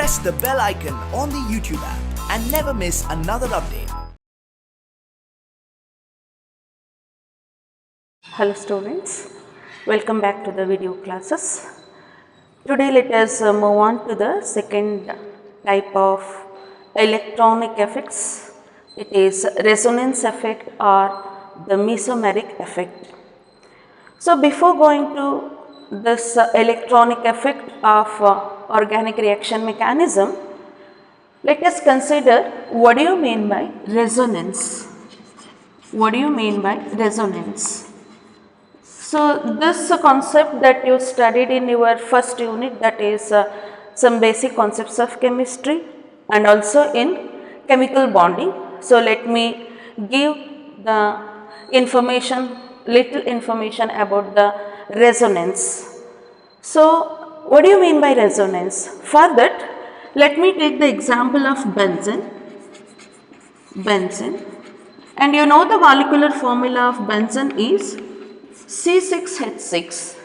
press the bell icon on the YouTube app and never miss another update. Hello students, welcome back to the video classes. Today let us move on to the second type of electronic effects. It is resonance effect or the mesomeric effect. So before going to this electronic effect of organic reaction mechanism, let us consider what do you mean by resonance? What do you mean by resonance? So this concept that you studied in your first unit, that is some basic concepts of chemistry and also in chemical bonding. So let me give the little information about the resonance. So what do you mean by resonance? For that, let me take the example of benzene. And you know the molecular formula of benzene is C6H6.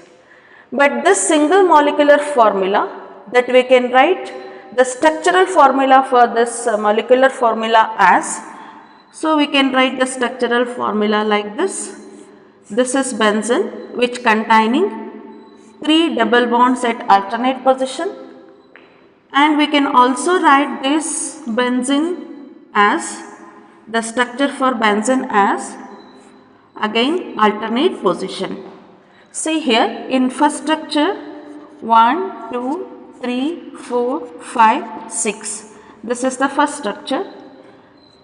But this single molecular formula that we can write the structural formula for this molecular formula as, so we can write the structural formula like this. This is benzene which containing 3 double bonds at alternate position, and we can also write this benzene as the structure for benzene as again alternate position. See here in first structure 1, 2, 3, 4, 5, 6. This is the first structure,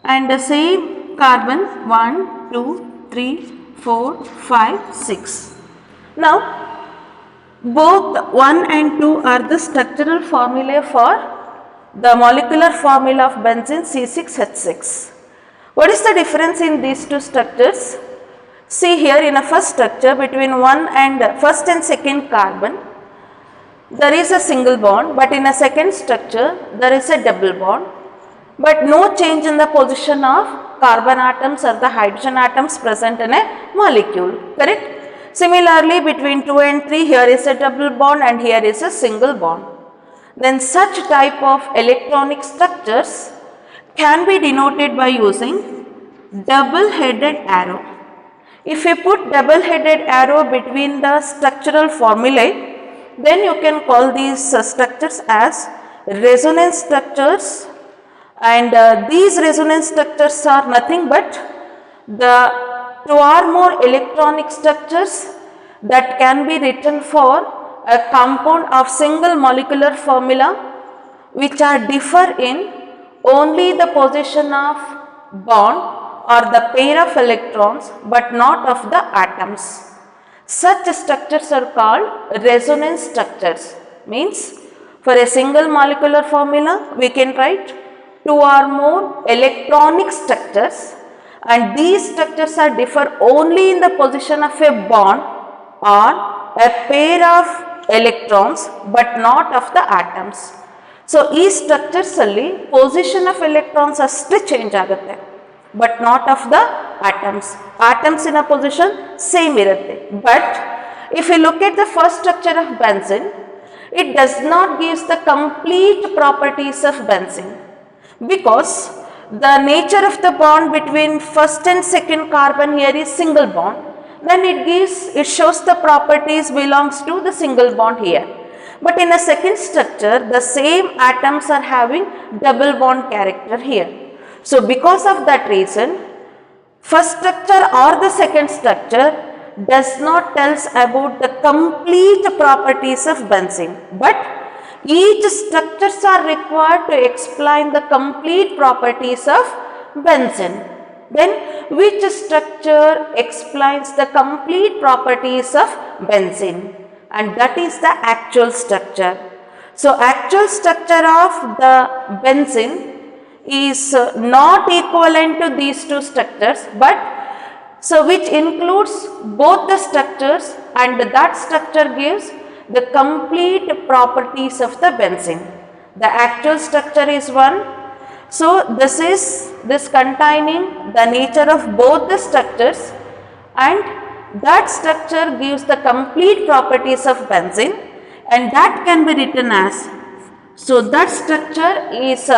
and the same carbon 1, 2, 3, 4, 5, 6. Now both 1 and 2 are the structural formulae for the molecular formula of benzene C6H6. What is the difference in these two structures? See here in a first structure between first and second carbon, there is a single bond, but in a second structure there is a double bond, but no change in the position of carbon atoms or the hydrogen atoms present in a molecule, correct? Similarly, between 2 and 3 here is a double bond and here is a single bond. Then such type of electronic structures can be denoted by using double-headed arrow. If you put double-headed arrow between the structural formulae, then you can call these structures as resonance structures, and these resonance structures are nothing but the 2 or more electronic structures that can be written for a compound of single molecular formula which are differ in only the position of bond or the pair of electrons but not of the atoms. Such structures are called resonance structures. Means for a single molecular formula we can write 2 or more electronic structures, and these structures are differ only in the position of a bond or a pair of electrons but not of the atoms. So ಈ structures ಅಲ್ಲಿ position of electrons ಅಷ್ಟೇ change ಆಗುತ್ತೆ but not of the atoms. Atoms in a position same ಇರುತ್ತೆ. But if you look at the first structure of benzene, it does not give the complete properties of benzene, because the nature of the bond between first and second carbon here is single bond, then it shows the properties belongs to the single bond here. But in a second structure, the same atoms are having double bond character here. So because of that reason, first structure or the second structure does not tells about the complete properties of benzene, but each structures are required to explain the complete properties of benzene. Then which structure explains the complete properties of benzene? And that is the actual structure. So actual structure of the benzene is not equivalent to these two structures, but so which includes both the structures, and that structure gives the complete properties of the benzene. The actual structure is one. So this containing the nature of both the structures, and that structure gives the complete properties of benzene, and that can be written as So that structure is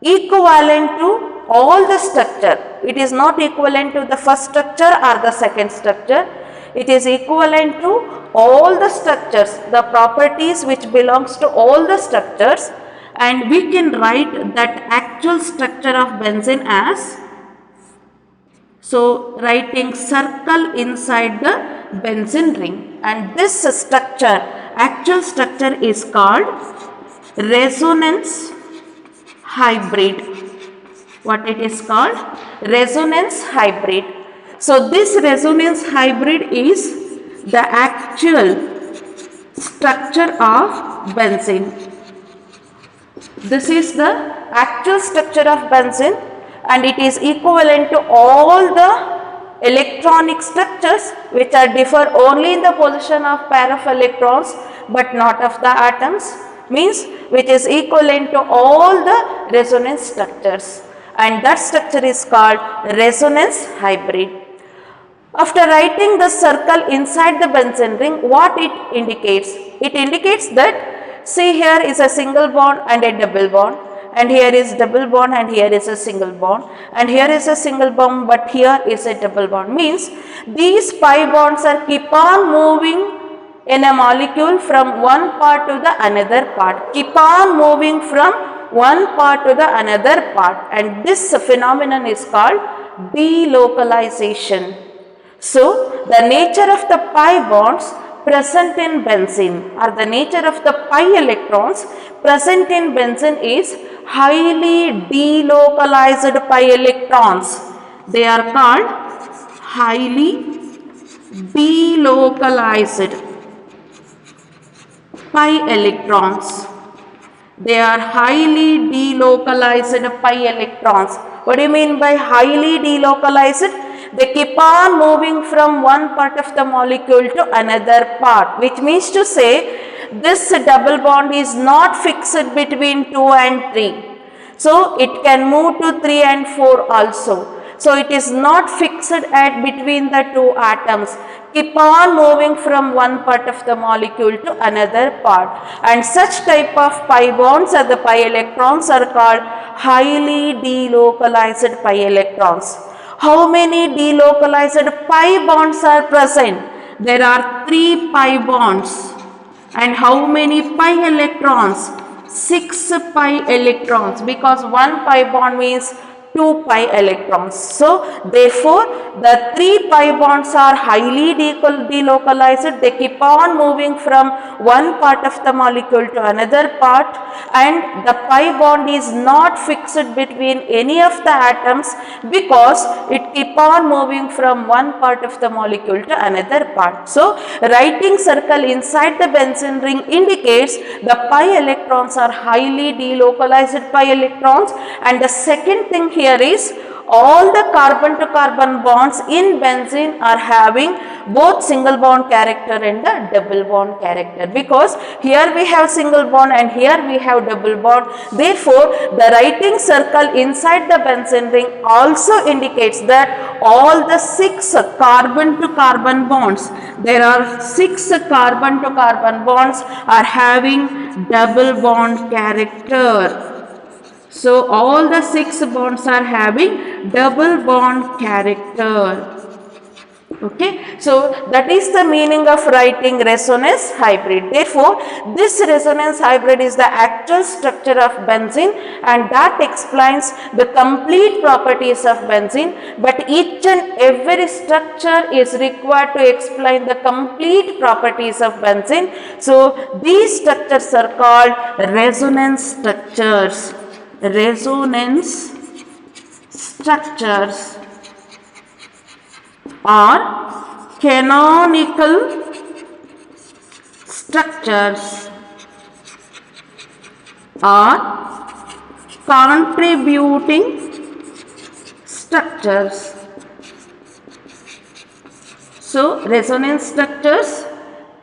equivalent to all the structure. It is not equivalent to the first structure or the second structure. It is equivalent to all the structures, the properties which belongs to all the structures, and we can write that actual structure of benzene as, so writing circle inside the benzene ring, and this structure, actual structure is called resonance hybrid. What it is called? Resonance hybrid. So this resonance hybrid is the actual structure of benzene. This is the actual structure of benzene, and it is equivalent to all the electronic structures which are differ only in the position of pair of electrons but not of the atoms, means which is equivalent to all the resonance structures, and that structure is called resonance hybrid. After writing the circle inside the benzene ring, what it indicates? It indicates that, see, here is a single bond and a double bond, and here is double bond and here is a single bond, and here is a single bond but here is a double bond, means these pi bonds are keep on moving in a molecule from one part to the another part, keep on moving from one part to the another part, and this phenomenon is called delocalization. So the nature of the pi bonds present in benzene, or the nature of the pi electrons present in benzene is highly delocalized pi electrons. They are called highly delocalized pi electrons. They are highly delocalized pi electrons. What do you mean by highly delocalized? They keep on moving from one part of the molecule to another part, which means to say this double bond is not fixed between 2 and 3. So it can move to 3 and 4 also. So it is not fixed at between the two atoms. Keep on moving from one part of the molecule to another part, and such type of pi bonds or the pi electrons are called highly delocalized pi electrons. How many delocalized pi bonds are present? There are 3 pi bonds. And how many pi electrons? 6 pi electrons, because 1 pi bond means 2 pi electrons. So therefore the 3 pi bonds are highly delocalized. They keep on moving from one part of the molecule to another part, and the pi bond is not fixed between any of the atoms because it keep on moving from one part of the molecule to another part. So writing circle inside the benzene ring indicates the pi electrons are highly delocalized pi electrons, and the second thing here is all the carbon to carbon bonds in benzene are having both single bond character and the double bond character, because here we have single bond and here we have double bond. Therefore the writing circle inside the benzene ring also indicates that all the 6 carbon to carbon bonds, there are 6 carbon to carbon bonds are having double bond character. So all the 6 bonds are having double bond character. Okay, so that is the meaning of writing resonance hybrid. Therefore, this resonance hybrid is the actual structure of benzene, and that explains the complete properties of benzene. But each and every structure is required to explain the complete properties of benzene. So these structures are called resonance structures. Resonance structures are canonical structures or contributing structures. So resonance structures,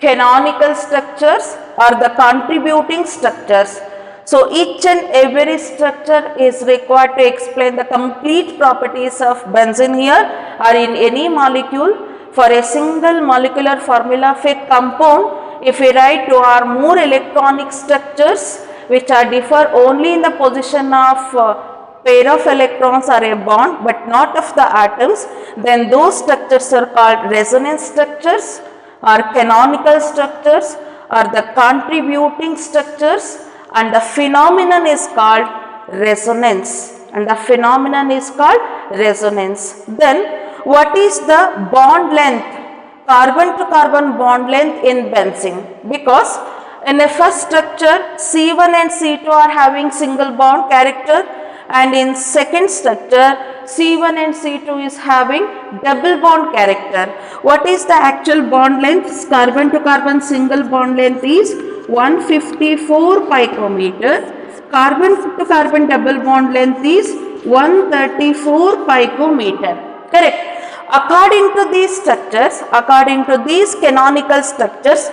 canonical structures, or the contributing structures. So each and every structure is required to explain the complete properties of benzene here or in any molecule. For a single molecular formula of a compound, if we write 2 or more electronic structures, which are differ only in the position of pair of electrons or a bond but not of the atoms, then those structures are called resonance structures or canonical structures or the contributing structures, and the phenomenon is called resonance. And the phenomenon is called resonance. Then what is the bond length, carbon to carbon bond length in benzene? Because in the first structure C1 and C2 are having single bond character, and in second structure C1 and C2 is having double bond character. What is the actual bond length? Carbon to carbon single bond length is 154 picometer. Carbon to carbon double bond length is 134 picometer. Correct. According to these structures, according to these canonical structures,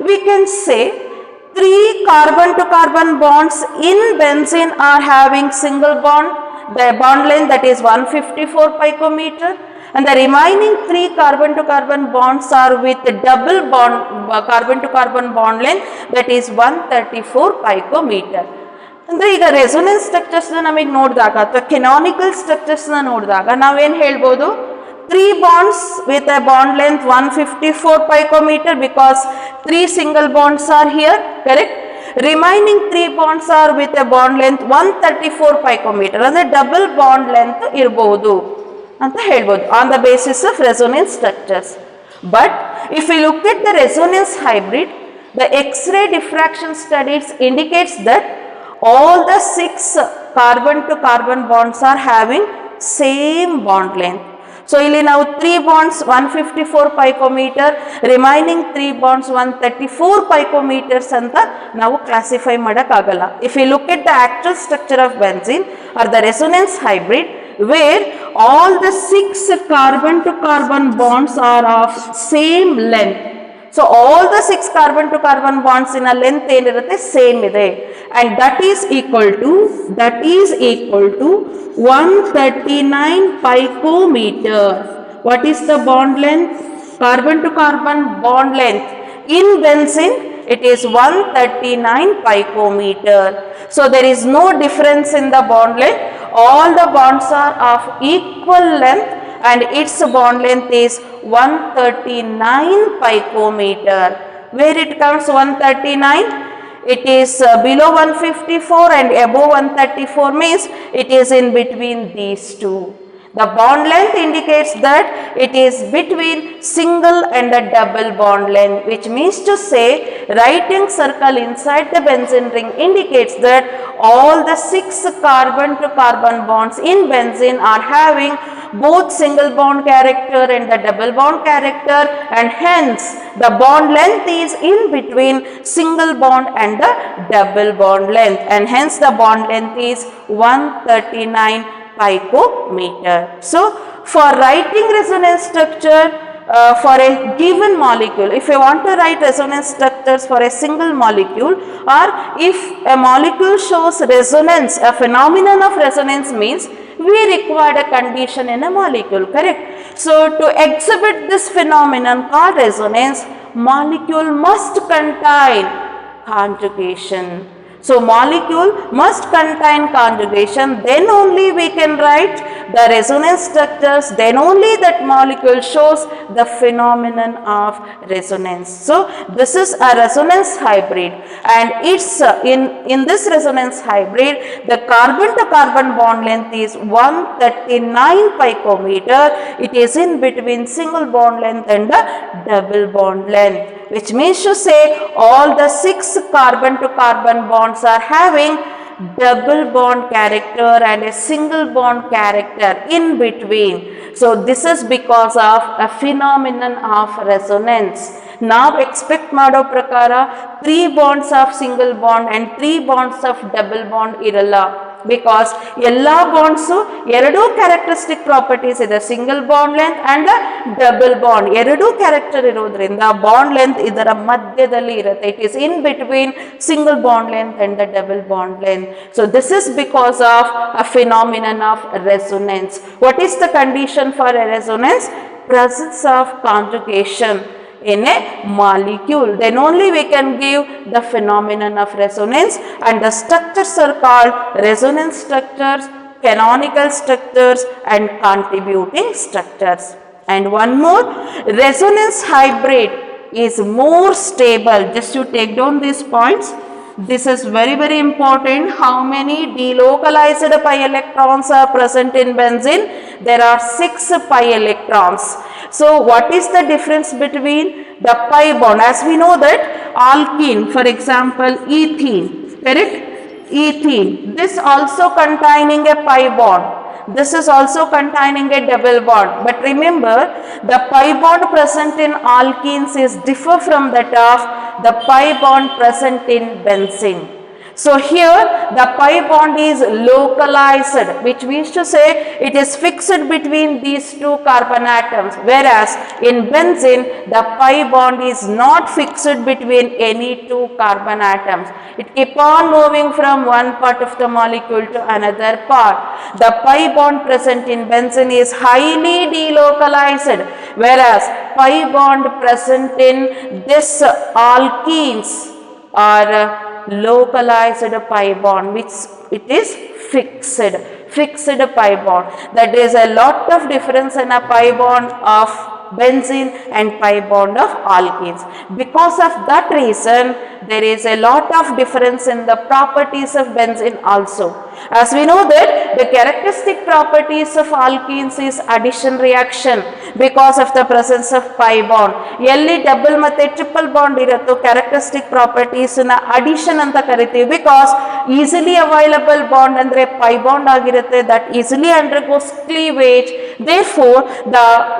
we can say 3 carbon to carbon bonds in benzene are having single bond, the bond length that is 154 picometer, and the remaining 3 carbon to carbon bonds are with double bond carbon to carbon bond length that is 134 picometer. ಅಂದರೆ ಈಗ resonance ಸ್ಟ್ರಕ್ಚರ್ಸ್ನ ನಮಗೆ ನೋಡಿದಾಗ ಅಥವಾ canonical ಸ್ಟ್ರಕ್ಚರ್ಸ್ನ ನೋಡಿದಾಗ ನಾವೇನು ಹೇಳ್ಬೋದು, 3 bonds with a bond length 154 picometer because 3 single bonds are here, correct. Remaining 3 bonds are with a bond length 134 picometer, ಅಂದರೆ double bond length ಇರಬಹುದು ಅಂತ ಹೇಳ್ಬೋದು on the basis of resonance structures. But if we look at the resonance hybrid, the X-ray diffraction studies indicates that all the 6 carbon to carbon bonds are having same bond length. So ಇಲ್ಲಿ ನಾವು 3 bonds 154 picometer, remaining 3 bonds 134 picometers ಅಂತ ನಾವು classify ಮಾಡೋಕ್ಕಾಗಲ್ಲ. If you look at the actual structure of benzene or the resonance hybrid, where all the 6 carbon to carbon bonds are of same length. So all the 6 carbon to carbon bonds in a length ಏನಿರುತ್ತೆ same ಇದೆ, and that is equal to 139 picometer. What is the bond length? Carbon to carbon bond length in benzene, it is 139 picometer. So there is no difference in the bond length. All the bonds are of equal length and its bond length is 139 picometer. Where it comes 139? It is below 154 and above 134 means it is in between these two. The bond length indicates that it is between single and a double bond length, which means to say writing circle inside the benzene ring indicates that all the 6 carbon to carbon bonds in benzene are having both single bond character and the double bond character, and hence the bond length is in between single bond and the double bond length, and hence the bond length is 139 picometer. So for writing resonance structure for a given molecule, if you want to write resonance structures for a single molecule, or if a molecule shows resonance, a phenomenon of resonance means we require a condition in a molecule, correct. So to exhibit this phenomenon called resonance, molecule must contain conjugation. So molecule must contain conjugation, then only we can write the resonance structures, then only that molecule shows the phenomenon of resonance. So this is a resonance hybrid, and it's in this resonance hybrid the carbon to carbon bond length is 139 picometer. It is in between single bond length and the double bond length, which means to say all the 6 carbon to carbon bonds are having double bond character and a single bond character in between. So this is because of a phenomenon of resonance. ನಾವು expect ಮಾಡೋ ಪ್ರಕಾರ 3 bonds of single bond and 3 bonds of double bond ಇರಲ್ಲ, because ಎಲ್ಲ bonds ಎರಡೂ characteristic properties ಇದೆ, single bond length and double bond ಎರಡೂ character ಇರೋದ್ರಿಂದ bond length ಇದರ ಮಧ್ಯದಲ್ಲಿ ಇರುತ್ತೆ. It is in between single bond length and the double bond length. So this is because of a phenomenon of resonance. What is the condition for A resonance? Presence of conjugation. in a molecule. Then only we can give the phenomenon of resonance, and the structures are called resonance structures, canonical structures and contributing structures. And one more, resonance hybrid is more stable. Just you take down these points. This is very important. How many delocalized pi electrons are present in benzene? There are 6 pi electrons. So what is the difference between the pi bond? As we know that alkene, for example, ethene, correct? Ethene, this also containing a pi bond. This is also containing a double bond. But remember, the pi bond present in alkenes is differ from that of the pi bond present in benzene. So here the pi bond is localized, which means to say it is fixed between these two carbon atoms, whereas in benzene the pi bond is not fixed between any two carbon atoms. It keep on moving from one part of the molecule to another part. The pi bond present in benzene is highly delocalized, whereas pi bond present in this alkenes are localized pi bond, which it is fixed pi bond. That is a lot of difference in a pi bond of benzene and pi bond of alkenes. Because of that reason, there is a lot of difference in the properties of benzene also. As we know that the characteristic properties of alkenes is addition reaction because of the presence of pi bond. Elli double matte triple bond iratto characteristic properties na addition anta kariteevi, because easily available bond andre pi bond agirutte, that easily undergoes cleavage. Therefore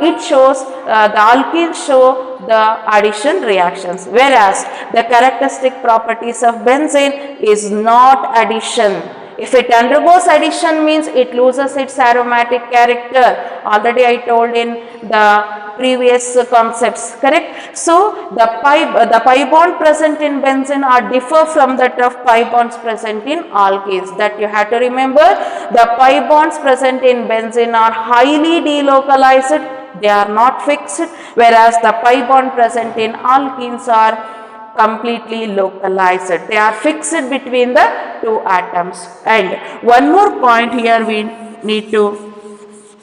it shows the alkenes show the addition reactions, whereas the characteristic properties of benzene is not addition. If it undergoes addition, means it loses its aromatic character. Already I told in the previous concepts, correct? So the pi bond present in benzene are differ from that of pi bonds present in alkenes. That you have to remember. The pi bonds present in benzene are highly delocalized. They are not fixed, whereas the pi bond present in alkenes are completely localized. They are fixed between the two atoms. And one more point here we need to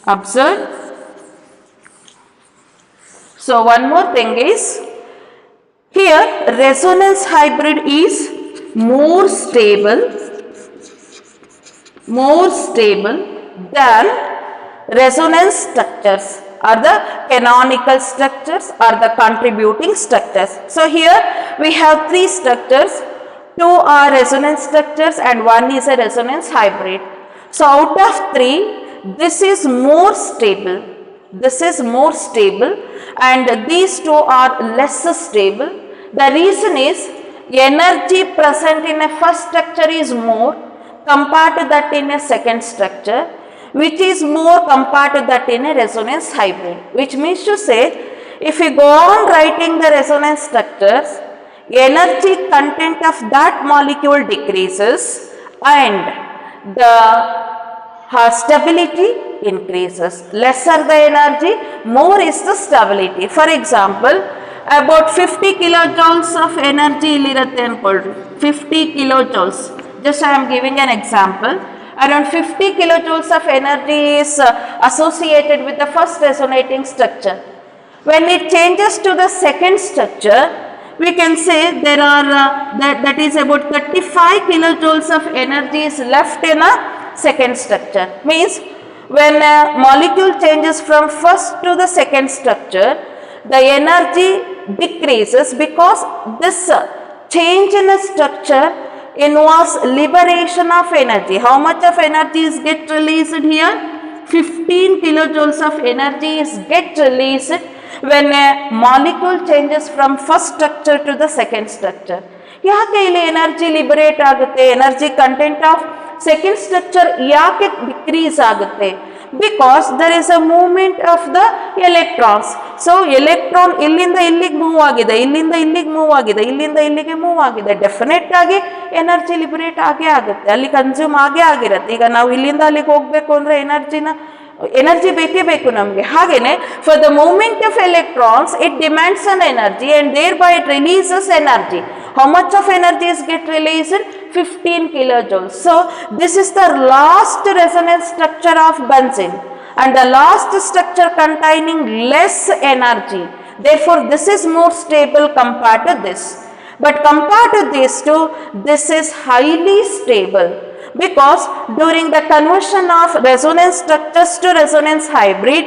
observe. So one more thing is, here resonance hybrid is more stable than resonance structures, or the canonical structures, or the contributing structures. So here we have 3 structures, 2 are resonance structures and 1 is a resonance hybrid. So out of 3, this is more stable, and these 2 are less stable. The reason is, energy present in a first structure is more compared to that in a second structure, which is more compared to that in a resonance hybrid. Which means to say, if we go on writing the resonance structures, energy content of that molecule decreases and the stability increases. Lesser the energy, more is the stability. For example, about 50 kilojoules of energy illirutte ankolri, 50 kilojoules. Just I am giving an example. Around 50 kilojoules of energy is associated with the first resonating structure. When it changes to the second structure, we can say there are that is about 35 kilojoules of energy is left in a second structure. Means when a molecule changes from first to the second structure, the energy decreases because this change in a structure involves liberation of energy. How much of energy is get released here? 15 kilojoules of energy is get released when a molecule changes from first structure to the second structure. ಯಾಕೆ ಇಲ್ಲಿ energy liberate ಆಗುತ್ತೆ, energy content of second structure ಯಾಕೆ decrease ಆಗುತ್ತೆ? Because there is a movement of the electrons. So electron ಇಲ್ಲಿಂದ ಇಲ್ಲಿಗೆ move ಆಗಿದೆ, ಇಲ್ಲಿಂದ ಇಲ್ಲಿಗೆ ಮೂವ್ ಆಗಿದೆ, ಇಲ್ಲಿಂದ ಇಲ್ಲಿಗೆ ಮೂವ್ ಆಗಿದೆ. ಡೆಫಿನೆಟ್ ಆಗಿ ಎನರ್ಜಿ ಲಿಬರೇಟ್ ಆಗೇ ಆಗುತ್ತೆ, ಅಲ್ಲಿ ಕನ್ಸ್ಯೂಮ್ ಆಗೇ ಆಗಿರುತ್ತೆ. ಈಗ ನಾವು ಇಲ್ಲಿಂದ ಅಲ್ಲಿಗೆ ಹೋಗಬೇಕು ಅಂದರೆ ಎನರ್ಜಿನ ಎನರ್ಜಿ ಬೇಕೇ ಬೇಕು ನಮಗೆ. ಹಾಗೇನೆ for the movement of electrons it demands an energy and thereby it releases energy. How much of energy is get released? 15 kilojoules. So this is the last resonance structure of benzene and the last structure containing less energy. Therefore this is more stable compared to this. But compared to these two, this is highly stable, because during the conversion of resonance structures to resonance hybrid,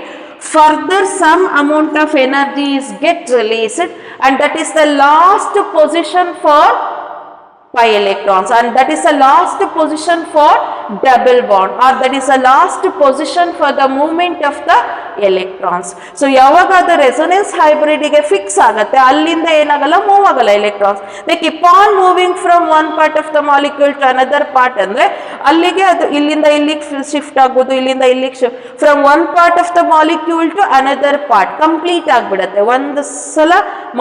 further some amount of energy is get released, and that is the last position for pi electrons, and that is the last position for double bond, or that is the last position for the movement of the electrons. So ಯಾವಾಗ ಅದು resonance hybrid ಗೆ fix ಆಗುತ್ತೆ, ಅಲ್ಲಿಂದ ಏನಾಗಲ್ಲ, move ಆಗಲ್ಲ electrons. They keep on moving from one part of the molecule to another part, ಅಂದ್ರೆ ಅಲ್ಲಿಗೆ ಅದು ಇಲ್ಲಿಂದ ಇಲ್ಲಿಗೆ ಶಿಫ್ಟ್ ಆಗೋದು, ಇಲ್ಲಿಂದ ಇಲ್ಲಿಗೆ shift, from one part of the molecule to another part complete ಆಗ್ಬಿಡುತ್ತೆ. ಒಂದು ಸಲ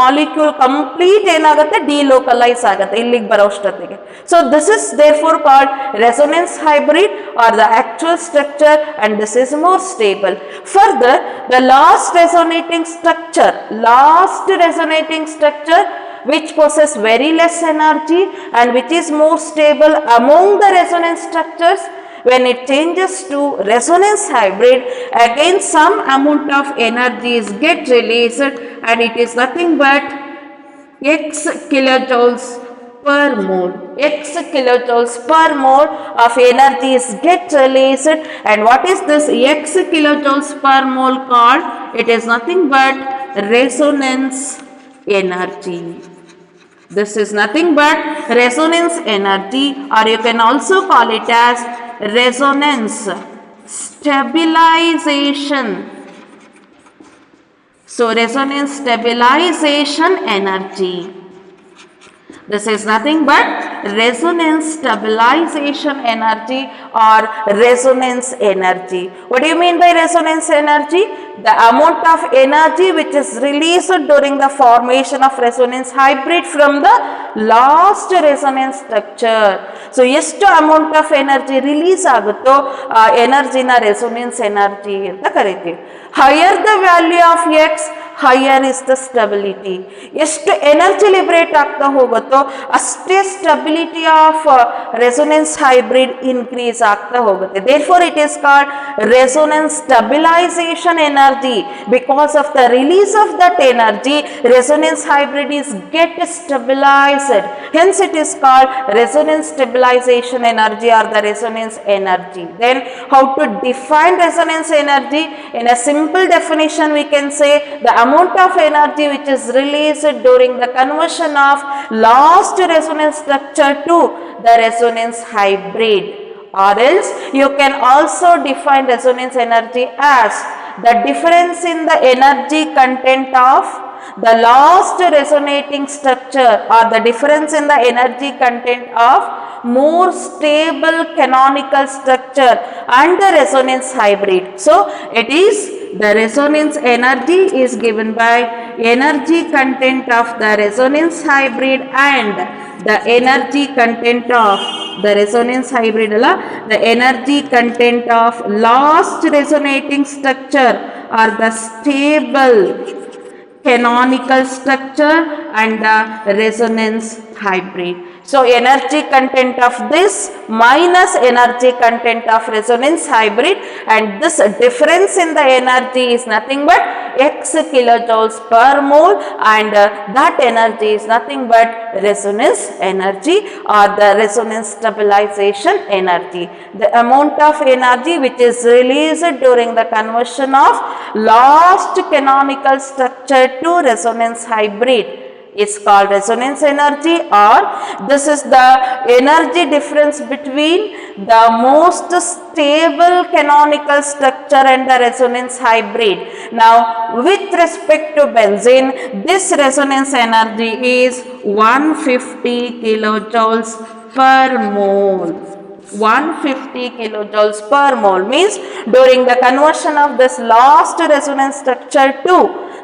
ಮಾಲಿಕ್ಯೂಲ್ ಕಂಪ್ಲೀಟ್ ಏನಾಗುತ್ತೆ, ಡಿಲೋಕಲೈಸ್ ಆಗುತ್ತೆ ಇಲ್ಲಿಗೆ ಬರೋ ಅಷ್ಟೊತ್ತಿಗೆ. So this is therefore called resonance hybrid or the actual structure, and this is more stable. Further, the last resonating structure which possess very less energy and which is more stable among the resonance structures, when it changes to resonance hybrid, again some amount of energy is get released, and it is nothing but x kilojoules per mole. X kilojoules per mole of energy is get released. And what is this x kilojoules per mole called? It is nothing but resonance energy. This is nothing but resonance energy, or you can also call it as resonance stabilization. So resonance stabilization energy. This is nothing but resonance stabilization energy or resonance energy. What do you mean by resonance energy? The amount of energy which is released during the formation of resonance hybrid from the last resonance structure. So ಎಷ್ಟು amount of energy release ಆಗುತ್ತೋ ಆ ಎನರ್ಜಿನ resonance energy ಅಂತ ಕರಿತೀವಿ. Higher the value of X, higher is the stability. ಎಷ್ಟು energy liberate ಆಗ್ತಾ ಹೋಗುತ್ತೋ ಅಷ್ಟೇ stability of resonance hybrid increase ಆಗ್ತಾ ಹೋಗುತ್ತೆ. Therefore it is called resonance stabilisation energy. Because of the release of that energy, resonance hybrid is get stabilised. Hence it is called resonance stabilization energy or the resonance energy. Then how to define resonance energy? In a simple definition we can say the amount of energy which is released during the conversion of last resonance structure to the resonance hybrid. Or else you can also define resonance energy as the difference in the energy content of the last resonating structure, or the difference in the energy content of more stable canonical structure and the resonance hybrid. So it is the resonance energy is given by energy content of the resonance hybrid and the energy content of the resonance hybrid alla, the energy content of last resonating structure or the stable canonical structure and the resonance hybrid. So energy content of this minus energy content of resonance hybrid, and this difference in the energy is nothing but x kilojoules per mole, and that energy is nothing but resonance energy or the resonance stabilization energy. The amount of energy which is released during the conversion of last canonical structure to resonance hybrid is called resonance energy, or this is the energy difference between the most stable canonical structure and the resonance hybrid. Now with respect to benzene, this resonance energy is 150 kilojoules per mole. 150 kilojoules per mole means during the conversion of this last resonance structure to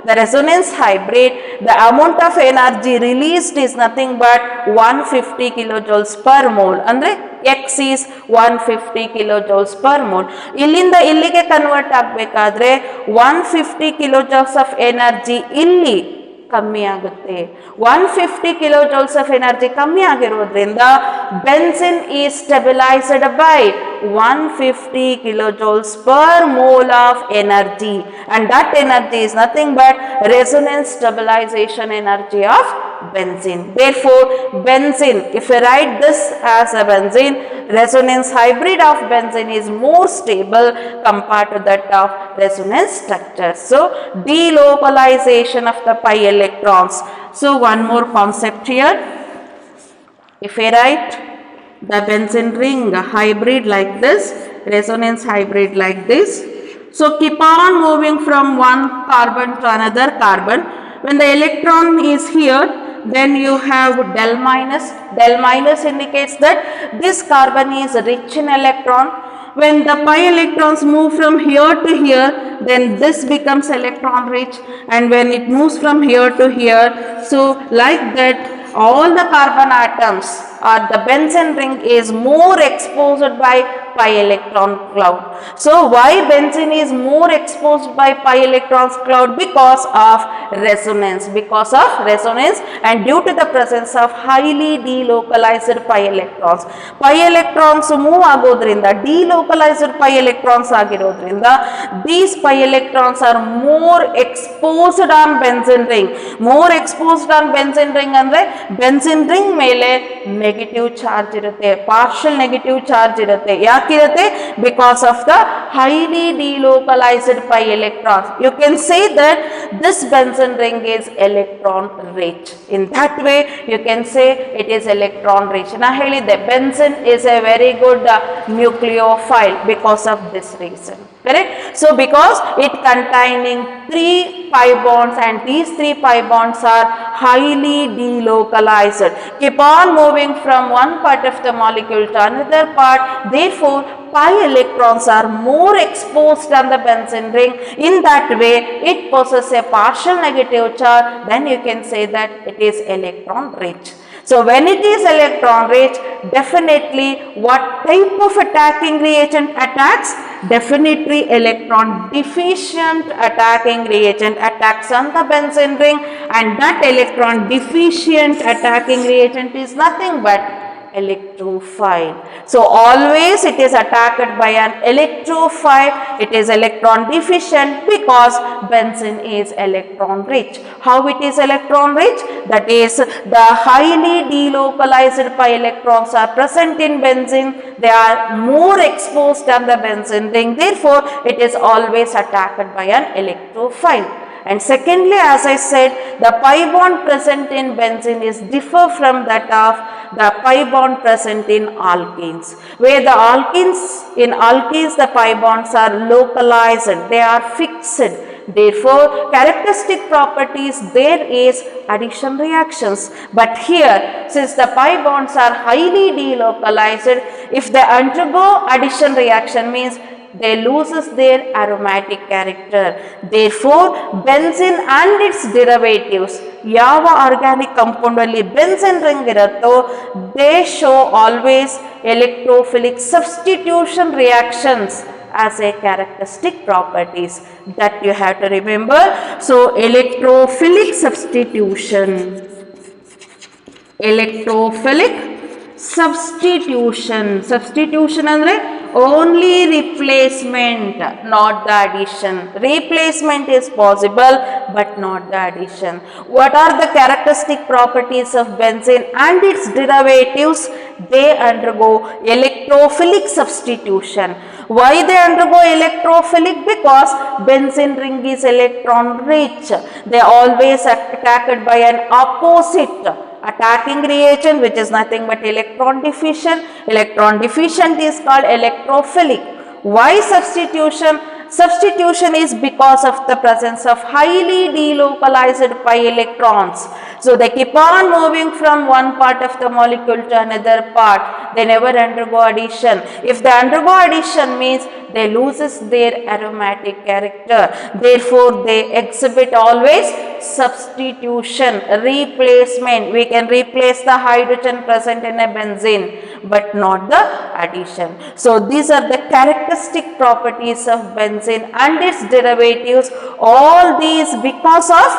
The resonance hybrid, the amount of energy released is nothing but 150 kilojoules per mole. Andre X is 150 kilojoules per mole. Illinda illige convert ಆಗಬೇಕಾದ್ರೆ 150 kilojoules of energy ಇಲ್ಲಿ ಕಮ್ಮಿ ಆಗುತ್ತೆ. 150 kilojoules of energy ಕಮ್ಮಿ ಆಗಿರೋದ್ರಿಂದ benzene is stabilized by 150 kilojoules per mole of energy, and that energy is nothing but resonance stabilization energy of benzene. Therefore, benzene, if I write this as a benzene, resonance hybrid of benzene is more stable compared to that of resonance structure. So, delocalization of the pi electrons. So, one more concept here. If I write the benzene ring hybrid like this, resonance hybrid like this. So, keep on moving from one carbon to another carbon. When the electron is here, then you have del minus. Del minus indicates that this carbon is rich in electron. When the pi electrons move from here to here, then this becomes electron rich, and when it moves from here to here, so like that all the carbon atoms or the benzene ring is more exposed by pi electron cloud. So why benzene is more exposed by pi electrons cloud? Because of resonance, and due to the presence of highly delocalized pi electrons. Pi electrons move agodrinda, delocalized pi electrons agirodrinda, these pi electrons are more exposed on benzene ring. More exposed on benzene ring andre benzene ring mele negative charge irutte, partial negative charge irutte. Yakirate? Because of the highly delocalized pi electrons. You can say that this benzene ring is electron rich. In that way, you can say it is electron rich. Na helide benzene is a very good nucleophile because of this reason. Correct? So, because it containing 3 pi bonds, and these 3 pi bonds are highly delocalized. Keep on moving from one part of the molecule to another part. Therefore, pi electrons are more exposed on the benzene ring. In that way, it possesses a partial negative charge. Then you can say that it is electron rich. So, when it is electron rich, definitely what type of attacking reagent attacks? Definitely electron deficient attacking reagent attacks on the benzene ring, and that electron deficient attacking reagent is nothing but electrophile. So, always it is attacked by an electrophile. It is electron deficient because benzene is electron rich. How it is electron rich? That is, the highly delocalized pi electrons are present in benzene. They are more exposed on the benzene ring. Therefore, it is always attacked by an electrophile. And secondly, as I said, the pi bond present in benzene is differ from that of the pi bond present in alkenes. Where the alkenes the pi bonds are localized, they are fixed. Therefore, characteristic properties there is addition reactions. But here, since the pi bonds are highly delocalized, if they undergo addition reaction means they loses their aromatic character. Therefore, benzene and its derivatives, yava organic compound alli benzene ring iratto, they show always electrophilic substitution reactions as a characteristic properties that you have to remember. So, electrophilic substitution andre only replacement, not the addition. Replacement is possible but not the addition. What are the characteristic properties of benzene and its derivatives? They undergo electrophilic substitution. Why they undergo electrophilic? Because benzene ring is electron rich. They are always attacked by an opposite attacking reagent, which is nothing but electron deficient. Electron deficient is called electrophilic. Why substitution? Substitution is because of the presence of highly delocalized pi electrons. So they keep on moving from one part of the molecule to another part. They never undergo addition. If they undergo addition means they loses their aromatic character. Therefore, they exhibit always substitution, replacement. We can replace the hydrogen present in a benzene, but not the addition. So these are the characteristic properties of benzene and its derivatives. All these because of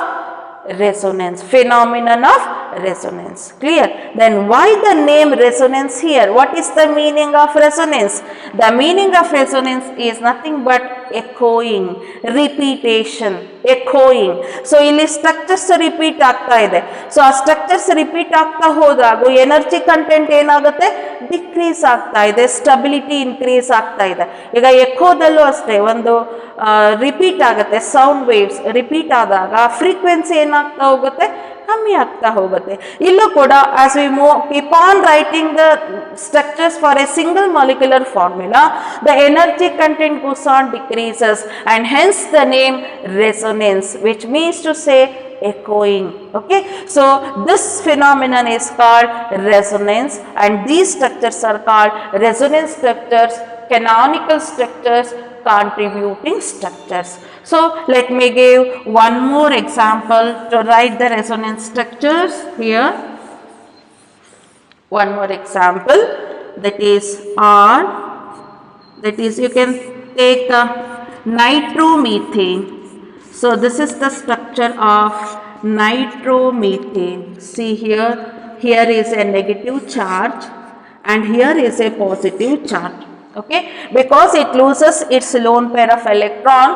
resonance, phenomenon of resonance. Clear? Then why the name resonance here? What is the meaning of resonance? The meaning of resonance is nothing but echoing, repetition, echoing. So ಇಲ್ಲಿ structures repeat ಆಗ್ತಾ ಇದೆ. So ಆ structures repeat ಆಗ್ತಾ ಹೋದಾಗ energy content ಏನಾಗುತ್ತೆ, decrease ಆಗ್ತಾ ಇದೆ, stability increase ಆಗ್ತಾ ಇದೆ. ಈಗ ಎಕೋದಲ್ಲೂ ಅಷ್ಟೇ, ಒಂದು ರಿಪೀಟ್ ಆಗುತ್ತೆ, ಸೌಂಡ್ ವೇವ್ಸ್ ರಿಪೀಟ್ ಆದಾಗ ಫ್ರೀಕ್ವೆನ್ಸಿ ಏನಾಗ್ತಾ ಹೋಗುತ್ತೆ, ಕಮ್ಮಿ ಆಗ್ತಾ ಹೋಗುತ್ತೆ. ಇಲ್ಲೂ ಕೂಡ as we keep on writing the structures for A single molecular formula, the energy content goes on decreases and hence the name resonance, which means to say echoing. Okay, so this phenomenon is called resonance and these structures are called resonance structures, canonical structures, contributing structures. So let me give one more example to write the resonance structures here. One more example, that is R, that is you can take nitromethane. So this is the structure of nitromethane. See here, here is a negative charge and here is a positive charge. Okay, because it loses its lone pair of electron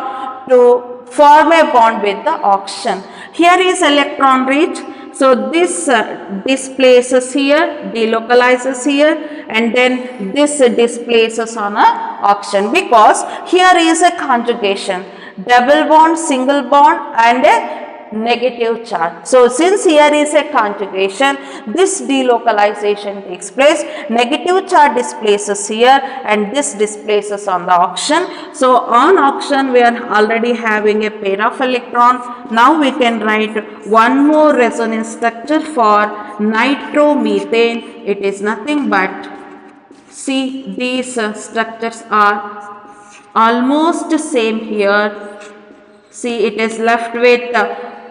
to form a bond with the oxygen. Here is electron rich, so this displaces here, delocalizes here, and then this displaces on a oxygen because here is a conjugation, double bond, single bond and a negative charge. So since here is a conjugation, this delocalization takes place, negative charge displaces here and this displaces on the oxygen. So on oxygen we are already having a pair of electron. Now we can write one more resonance structure for nitromethane. It is nothing but, see, these structures are almost same here. See, it is left with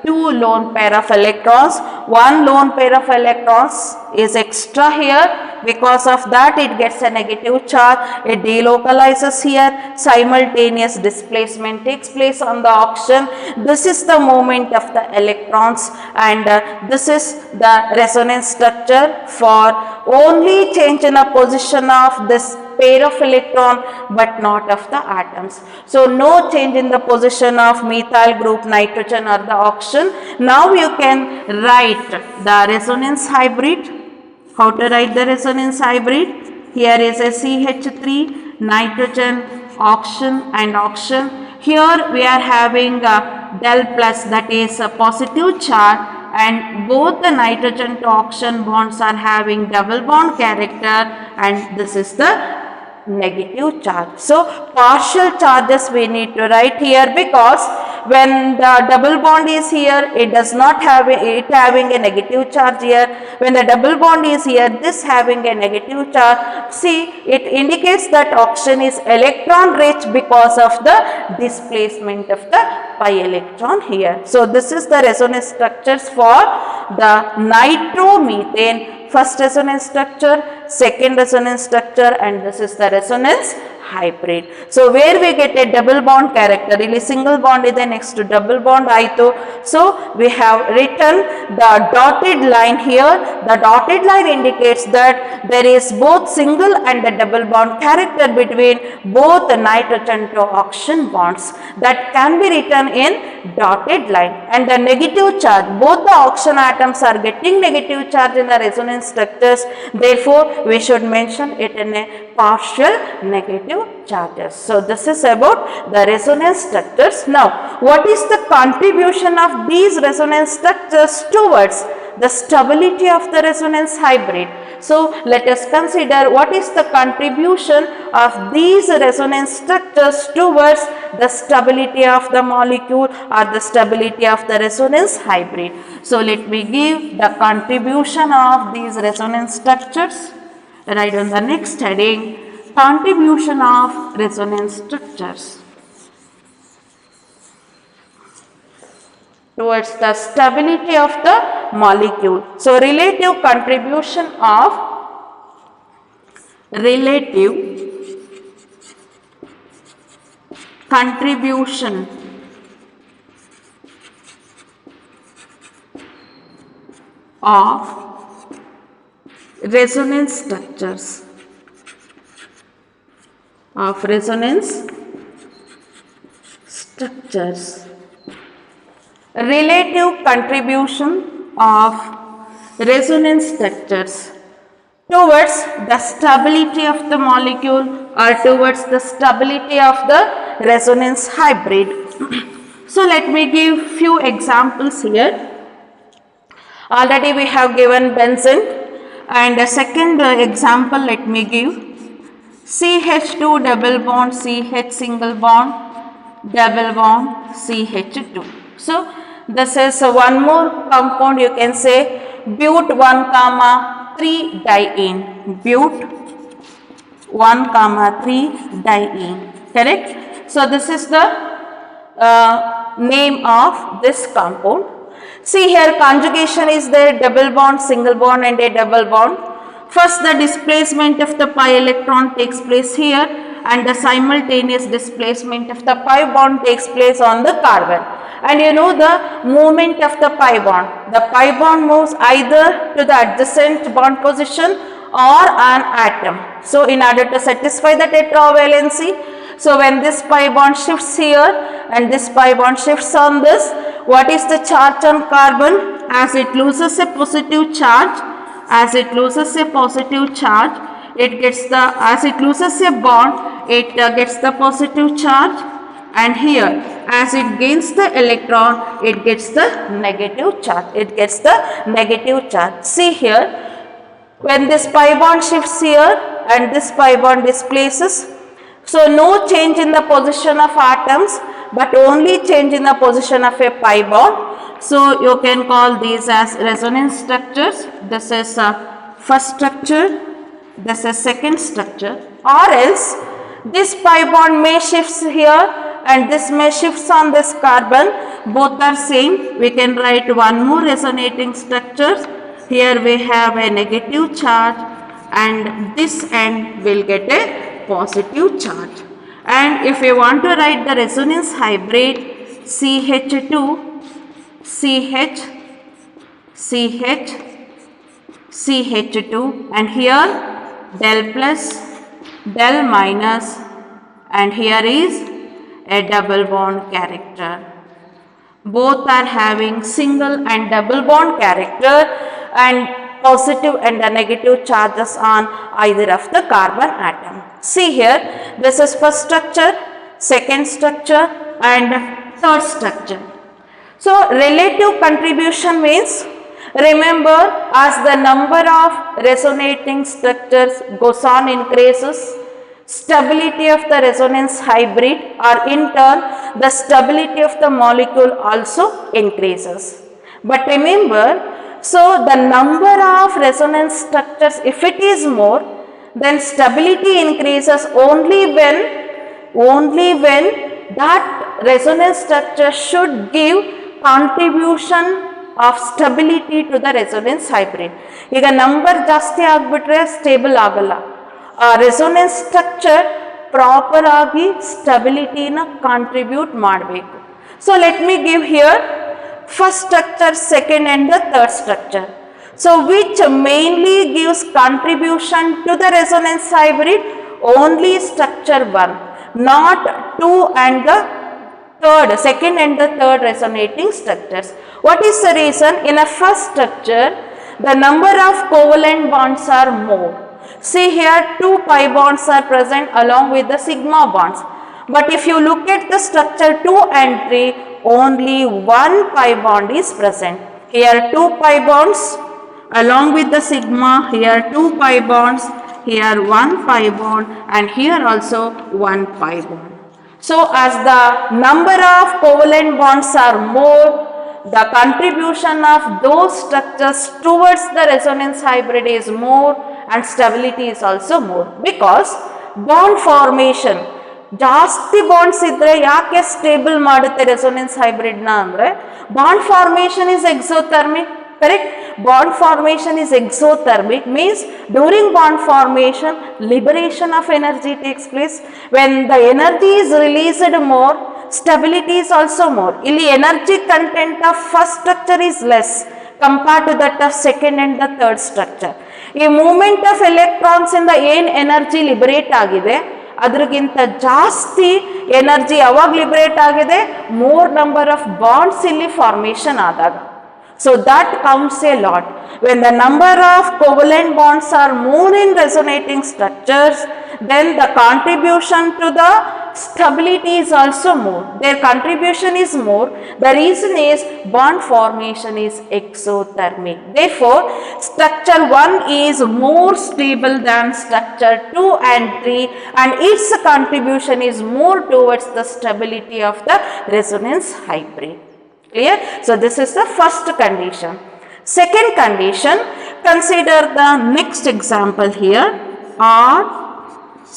two lone pair of electrons. One lone pair of electrons is extra here, because of that it gets a negative charge, it delocalizes here, simultaneous displacement takes place on the oxygen. This is the movement of the electrons and this is the resonance structure for only change in the position of this pair of electron but not of the atoms. So no change in the position of methyl group, nitrogen or the oxygen. Now you can write the resonance hybrid. How to write the resonance hybrid? Here is a CH3, nitrogen, oxygen and oxygen. Here we are having a del plus, that is a positive charge, and both the nitrogen to oxygen bonds are having double bond character and this is the negative charge. So partial charges we need to write here because when the double bond is here, it does not have it having a negative charge here. When the double bond is here, this having a negative charge. See, it indicates that oxygen is electron rich because of the displacement of the pi electron here. So this is the resonance structures for the nitromethane. First resonance structure, second resonance structure and this is the resonance hybrid. So where we get a double bond character, ಇಲ್ಲಿ single bond ಇದೆ, next to double bond ಆಯಿತು. So we have written the dotted line here. The dotted line indicates that there is both single and the double bond character between both the nitrogen to oxygen bonds. That can be written in dotted line. And the negative charge, both the oxygen atoms are getting negative charge in the resonance structures. Therefore, we should mention it in a partial negative charges. So this is about the resonance structures. Now, what is the contribution of these resonance structures towards the stability of the resonance hybrid? So let us consider what is the contribution of these resonance structures towards the stability of the molecule or the stability of the resonance hybrid. So let me give the contribution of these resonance structures. Write on the next heading, contribution of resonance structures towards the stability of the molecule. So relative contribution of resonance structures relative contribution of resonance structures towards the stability of the molecule or towards the stability of the resonance hybrid. So let me give few examples here. Already we have given benzene, and a second example let me give. CH2 double bond CH single bond double bond CH2. So this is one more compound, you can say but 1,3 diene, but 1,3 diene, correct? So this is the name of this compound. See here, conjugation is there, double bond, single bond and a double bond. First the displacement of the pi electron takes place here and the simultaneous displacement of the pi bond takes place on the carbon. And you know the movement of the pi bond. The pi bond moves either to the adjacent bond position or an atom. So in order to satisfy the tetravalency, so when this pi bond shifts here and this pi bond shifts on this, what is the charge on carbon? As it loses a positive charge, it gets the, as it loses a bond, it gets the positive charge, and here as it gains the electron, it gets the negative charge. See here, when this pi bond shifts here and this pi bond displaces, so no change in the position of atoms, but only change in the position of a pi bond. So you can call these as resonance structures. This is first structure, this is second structure, or else this pi bond may shifts here and this may shifts on this carbon. Both are same. We can write one more resonating structure. Here we have a negative charge and this end will get a positive charge. And if we want to write the resonance hybrid, CH2, CH, CH, CH2, and here del plus, del minus, and here is a double bond character. Both are having single and double bond character and positive and the negative charges on either of the carbon atom. See here, this is first structure, second structure and third structure. So relative contribution means, remember, as the number of resonating structures goes on increases, stability of the resonance hybrid or in turn the stability of the molecule also increases. But remember, so the number of resonance structures, if it is more, then stability increases only when that resonance structure should give contribution of stability to the resonance hybrid. ಈಗ number ಜಾಸ್ತಿ ಆಗಿಬಿಟ್ರೆ stable ಆಗಲ್ಲ. ಆ resonance structure proper ಆಗಿ ಸ್ಟೆಬಿಲಿಟಿನ contribute ಮಾಡಬೇಕು. So let me give here first structure, second and the third structure. So which mainly gives contribution to the resonance hybrid? Only structure 1, not 2 and the third, second and the third resonating structures. What is the reason? In a first structure, the number of covalent bonds are more. See here, 2 pi bonds are present along with the sigma bonds. But if you look at the structure 2 and 3, only 1 pi bond is present. Here 2 pi bonds, along with the sigma, here 2 pi bonds, here 1 pi bond, and here also 1 pi bond. So as the number of covalent bonds are more, the contribution of those structures towards the resonance hybrid is more and stability is also more, because bond formation ಜಾಸ್ತಿ bonds ಇದ್ರೆ ಯಾಕೆ stable ಮಾಡುತ್ತೆ resonance hybrid ನ ಅಂದ್ರೆ bond formation is exothermic. Correct? Bond formation is exothermic, means during bond formation liberation of energy takes place. When the energy is released more, stability is also more. Illi energy content of first structure is less compared to that of second and the third structure. ಈ movement of electrons in the ಏನ್ energy liberate ಆಗಿದೆ ಅದ್ರಗಿಂತ ಜಾಸ್ತಿ energy ಯಾವಾಗ liberate ಆಗಿದೆ, more number of bonds ಇಲ್ಲಿ formation ಆದಾಗ. So that counts a lot. When the number of covalent bonds are more in resonating structures, then the contribution to the stability is also more. Their contribution is more. The reason is bond formation is exothermic. Therefore, structure 1 is more stable than structure 2 and 3, and its contribution is more towards the stability of the resonance hybrid. Clear? So this is the first condition. Second condition, consider the next example here. R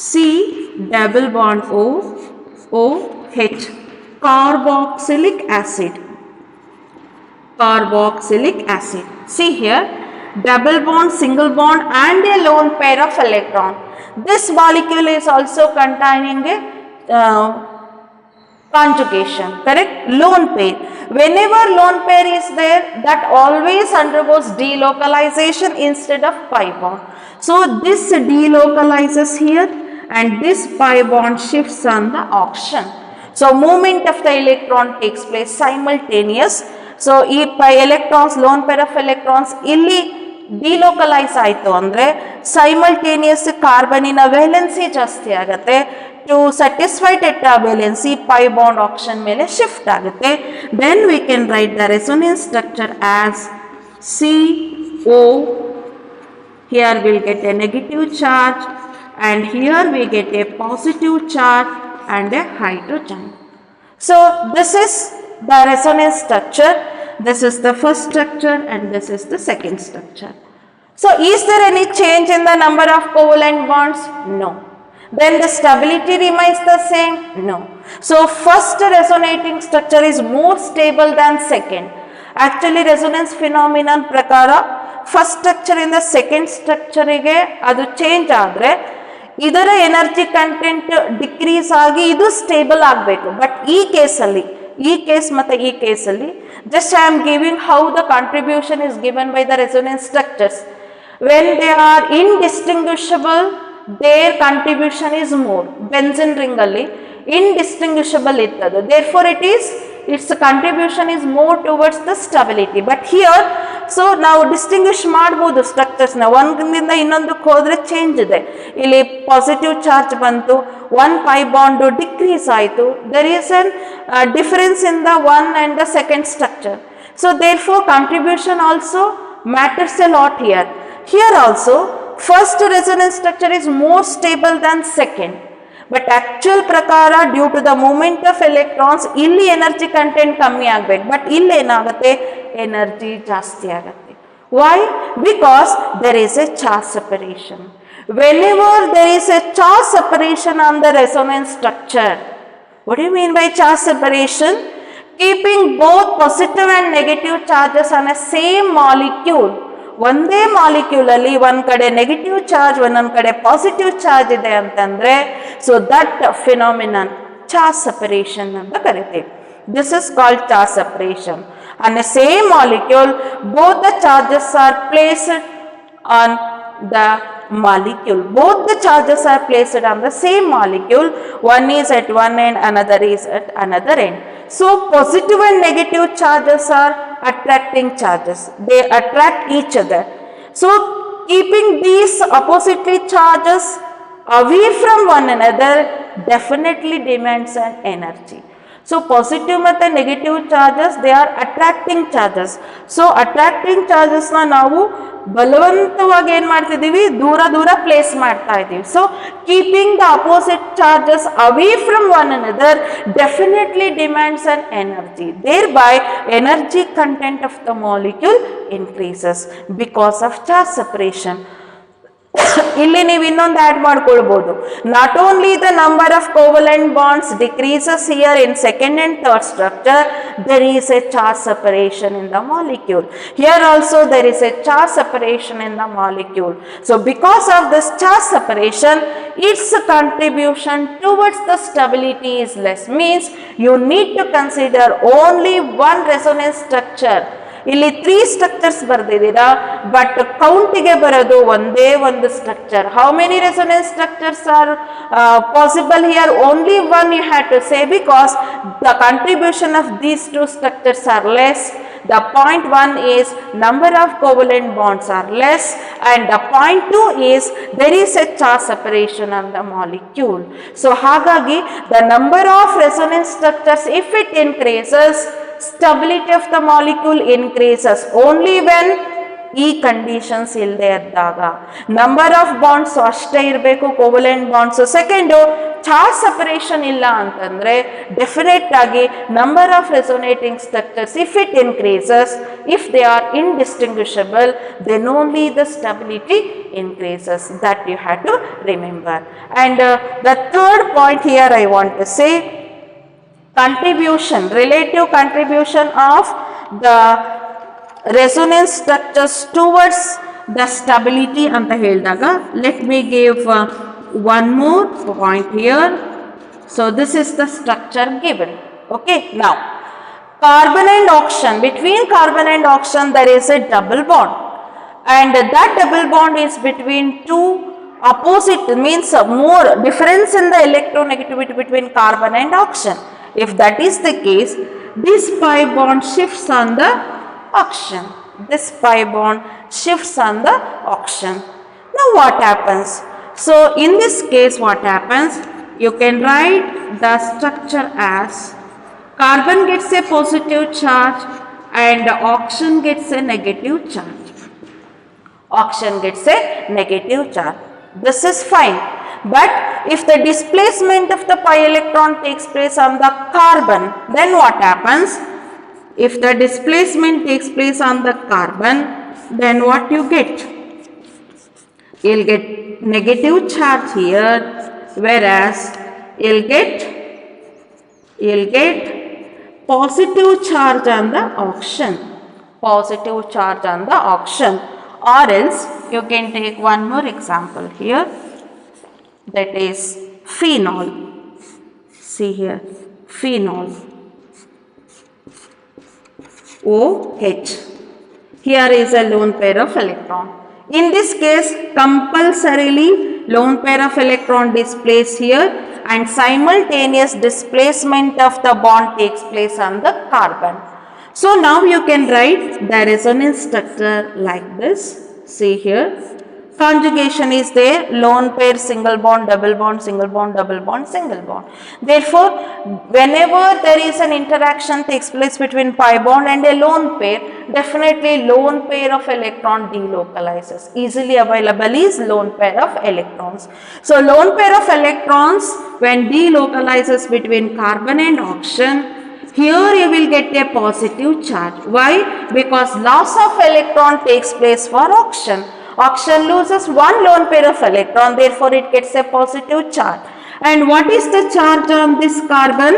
C double bond O O H, carboxylic acid. Carboxylic acid. See here, double bond, single bond and a lone pair of electron. This molecule is also containing a conjugation, correct? Lone pair. Whenever lone pair is there, that always undergoes delocalization instead of pi bond. So this delocalizes here and this pi bond shifts on the oxygen. So movement of the electron takes place simultaneous. So ಈ electrons, lone pair of electrons ಇಲ್ಲಿ delocalize ಆಯಿತು ಅಂದರೆ simultaneous ಕಾರ್ಬನಿನ valency ಜಾಸ್ತಿ ಆಗುತ್ತೆ. To satisfy tetravalency, pi bond oxygen ಮೇಲೆ shift ಆಗುತ್ತೆ. Then we can write the resonance structure as CO. Here we'll get a negative charge and here we get a positive charge and a hydrogen. So this is the resonance structure. This is the first structure and this is the second structure. So is there any change in the number of covalent bonds? No. Then the stability remains the same? No. So first resonating structure is more stable than second. Actually resonance phenomenon prakara first structure in the second structure ige adu change ಆದರೆ ಇದರ energy content decrease ಆಗಿ ಇದು stable ಆಗಬೇಕು. But ಈ ಕೇಸಲ್ಲಿ, ಈ case ಮತ್ತು ಈ ಕೇಸಲ್ಲಿ just I am giving how the contribution is given by the resonance structures. When they are indistinguishable, their contribution is more. Benzene ring alli indistinguishable ittadu, therefore its contribution is more towards the stability. But here, so now distinguish ಮಾಡಬಹುದು structures ನ. ಒಂದಿಂದ ಇನ್ನೊಂದಕ್ಕೆ ಹೋದ್ರೆ change ಇದೆ. ಇಲ್ಲಿ positive charge ಬಂತು, 1 pi bond decrease ಆಯಿತು. there is an difference in the one and the second structure. So therefore contribution also matters a lot here. Here also first resonance structure is more stable than second, but actual prakara due to the movement of electrons illi energy content kammi agbeku, but illi enagutte energy jaasti agutte. Why? Because there is a charge separation. Whenever there is a charge separation on the resonance structure, what do you mean by charge separation? Keeping both positive and negative charges on a same molecule. ಒಂದೇ molecule ಅಲ್ಲಿ ಒಂದ್ ಕಡೆ negative charge, ಒಂದೊಂದ್ ಕಡೆ positive charge ಇದೆ ಅಂತಂದ್ರೆ, so that phenomenon charge separation ಅಂತ ಕರಿತೀವಿ. This is called charge separation. On A same molecule both the charges R placed on the molecule. Both the charges are placed on the same molecule. One is at one end, another is at another end. So positive and negative charges are attracting charges. They attract each other. So keeping these oppositely charges away from one another definitely demands an energy. So positive ಮತ್ತು negative charges they are attracting charges. So attracting ಚಾರ್ಜಸ್ನ ನಾವು ಬಲವಂತವಾಗಿ ಏನು ಮಾಡ್ತಿದ್ದೀವಿ, ದೂರ ದೂರ place ಮಾಡ್ತಾ ಇದ್ದೀವಿ. So keeping the opposite charges away from one another definitely demands an energy. Thereby energy content of the molecule increases because of charge separation. ಇಲ್ಲಿ ನೀವು ಇನ್ನೊಂದು ಆ್ಯಡ್ ಮಾಡ್ಕೊಳ್ಬೋದು, not only the number of covalent bonds decreases here in second and third structure, there is a charge separation in the molecule. Here also there is a charge separation in the molecule. So because of this charge separation, its contribution towards the stability is less. Means you need to consider only one resonance structure. ಇಲ್ಲಿ 3 structures ಬರ್ದಿದ್ದೀರಾ, but ಕೌಂಟಿಗೆ ಬರೋದು ಒಂದೇ ಒಂದು structure. How many resonance structures are possible here? Only one you have to say, because the contribution of these 2 structures are less. The point 1 is number of covalent bonds are less, and the point 2 is there is a charge separation on the molecule. So hagagi the number of resonance structures, if it increases, stability of the molecule increases only when ಈ conditions ಇಲ್ಲದೆ ಇದ್ದಾಗ. Number of bonds ಅಷ್ಟೇ ಇರಬೇಕು, covalent bonds. Second, charge separation ಇಲ್ಲ ಅಂತಂದರೆ definite ಆಗಿ number of resonating structures, if it increases, if they are indistinguishable, then only the stability increases. That you have to remember. And the third point here I want to say, contribution, relative contribution of the resonance structures towards the stability anta ಹೇಳಿದಾಗ, let me give one more point here. So this is the structure given. Okay, now carbon and oxygen, between carbon and oxygen there is a double bond, and that double bond is between 2 opposite, means more difference in the electronegativity between carbon and oxygen. If that is the case, this pi bond shifts on the oxygen. This pi bond shifts on the oxygen. Now what happens? So in this case what happens? You can write the structure as carbon gets a positive charge and oxygen gets a negative charge. Oxygen gets a negative charge. This is fine. But if the displacement of the pi electron takes place on the carbon, then what happens? If the displacement takes place on the carbon, then what you get? You'll get negative charge here, whereas you'll get positive charge on the oxygen. Positive charge on the oxygen. Or else you can take one more example here, that is phenol. See here, phenol. OH. Here is a lone pair of electron. In this case, compulsorily lone pair of electron displays here, and simultaneous displacement of the bond takes place on the carbon. So now you can write the resonance structure like this. See here, conjugation is there, lone pair, single bond, double bond, single bond, double bond, single bond. Therefore, whenever there is an interaction takes place between pi bond and a lone pair, definitely lone pair of electron delocalizes. Easily available is lone pair of electrons. So lone pair of electrons when delocalizes between carbon and oxygen, here you will get a positive charge. Why? Because loss of electron takes place for oxygen. Oxygen loses one lone pair of electron, therefore it gets a positive charge. And what is the charge on this carbon?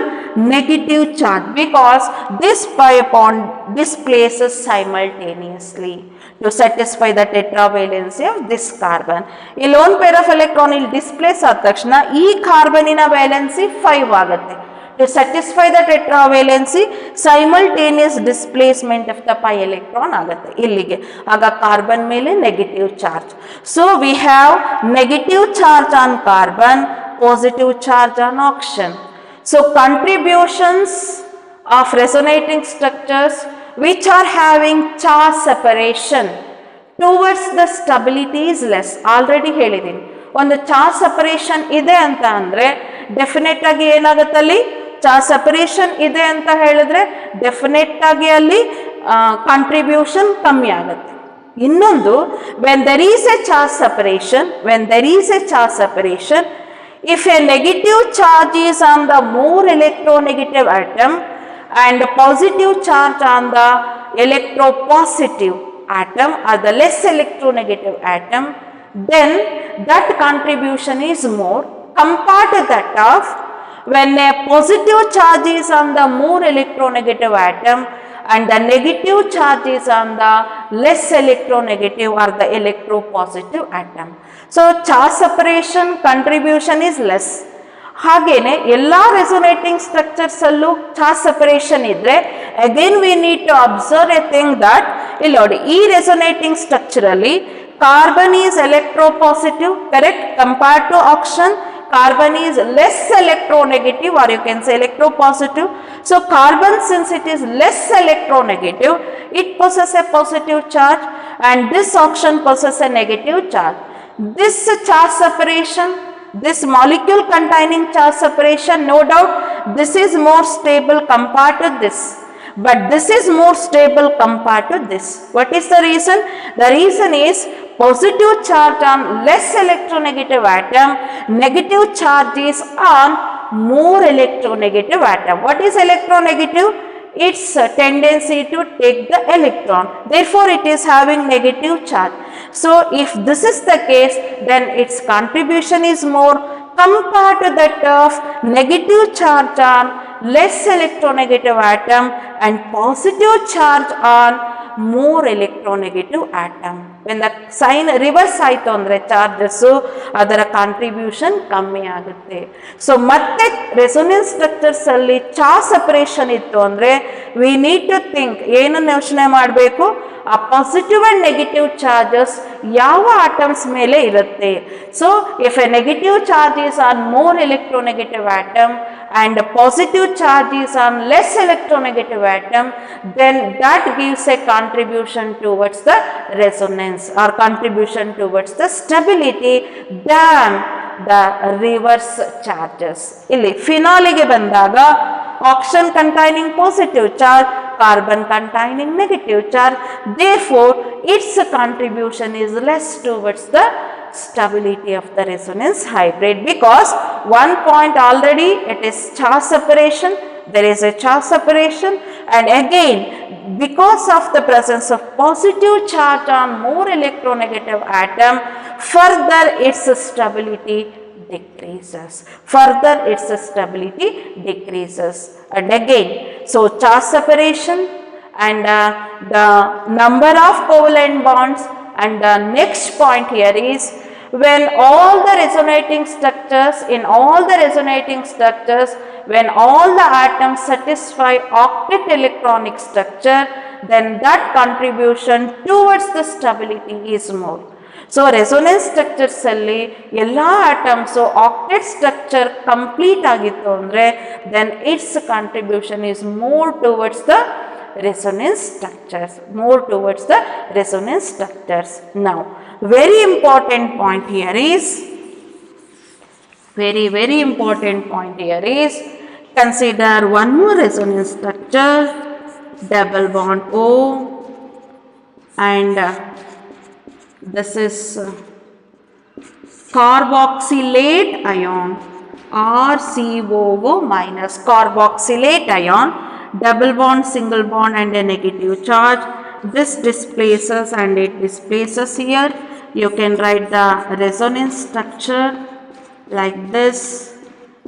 Negative charge, because this pi bond displaces simultaneously to satisfy the tetravalency of this carbon. A lone pair of electron will displace ಆದ ತಕ್ಷಣ ಈ ಕಾರ್ಬನಿನ valency 5 ಆಗುತ್ತೆ. To satisfy the tetravalency, simultaneous displacement of the pi electron ಆಗುತ್ತೆ ಇಲ್ಲಿಗೆ. ಆಗ carbon ಮೇಲೆ negative charge. So we have negative charge on carbon, positive charge on oxygen. So contributions of resonating structures which are having charge separation towards the stability is less. Already ಹೇಳಿದ್ದೀನಿ, ಒಂದು charge separation ಇದೆ ಅಂತ ಅಂದರೆ definite ಆಗಿ ಏನಾಗುತ್ತಲ್ಲಿ charge separation ಇದೆ ಅಂತ ಹೇಳಿದ್ರೆ definite ಆಗಿ ಅಲ್ಲಿ ಕಾಂಟ್ರಿಬ್ಯೂಷನ್ ಕಮ್ಮಿ ಆಗುತ್ತೆ. ಇನ್ನೊಂದು, when there is a charge separation, if a negative charge is on the more electronegative atom and positive charge on the electropositive atom or the less electronegative atom, then that contribution is more compared to that of when a positive charge is on the more electronegative atom and the negative charge is on the less electronegative or the electropositive atom. So charge separation contribution is less. ಹಾಗೇನೆ ಎಲ್ಲ resonating structures ಅಲ್ಲೂ charge separation ಇದ್ರೆ again we need to observe a thing that ಇಲ್ಲಿ ನೋಡಿ, ಈ resonating structure ಅಲ್ಲಿ carbon is electropositive, correct, compared to oxygen. Carbon is less electronegative, or you can say electropositive. So carbon, since it is less electronegative, it possesses a positive charge and this oxygen possesses a negative charge. This charge separation, this molecule containing charge separation, no doubt this is more stable compared to this, but this is more stable compared to this. What is the reason? The reason is positive charge on less electronegative atom, negative charge is on more electronegative atom. What is electronegative? Its tendency to take the electron, therefore it is having negative charge. So if this is the case, then its contribution is more compared to that of negative charge on less electronegative atom and positive charge on more electronegative atom. When the sign reverse ಆಯಿತು ಅಂದರೆ charges ಅದರ contribution ಕಮ್ಮಿ ಆಗುತ್ತೆ. So ಮತ್ತೆ resonance structures ಅಲ್ಲಿ charge separation ಇತ್ತು ಅಂದರೆ V need to think, ಏನನ್ನು ಯೋಚನೆ ಮಾಡಬೇಕು, ಆ ಪಾಸಿಟಿವ್ ಆ್ಯಂಡ್ ನೆಗೆಟಿವ್ ಚಾರ್ಜಸ್ ಯಾವ ಆಟಮ್ಸ್ ಮೇಲೆ ಇರುತ್ತೆ. So if A negative charge is on more electronegative atom and positive charge is on less electronegative atom, then that gives a contribution towards the resonance or contribution towards the stability than the reverse charges. ಇಲ್ಲಿ ಫಿನಾಲಿಗೆ ಬಂದಾಗ oxygen containing positive charge, carbon containing negative charge, therefore its contribution is less towards the stability of the resonance hybrid, because one point already it is charge separation, there is a charge separation, and again because of the presence of positive charge on more electronegative atom, further its stability decreases, and again, so charge separation and the number of covalent bonds. And the next point here is, when all the resonating structures, when all the atoms satisfy octet electronic structure, then that contribution towards the stability is more. So resonance structures alli ella atoms octet structure complete agittu andre, then its contribution is more towards the resonance structures, Now very important point here is, consider one more resonance structure, double bond O, and this is carboxylate ion, RCOO minus, carboxylate ion, double bond, single bond and a negative charge. This displaces and it displaces here. You can write the resonance structure like this,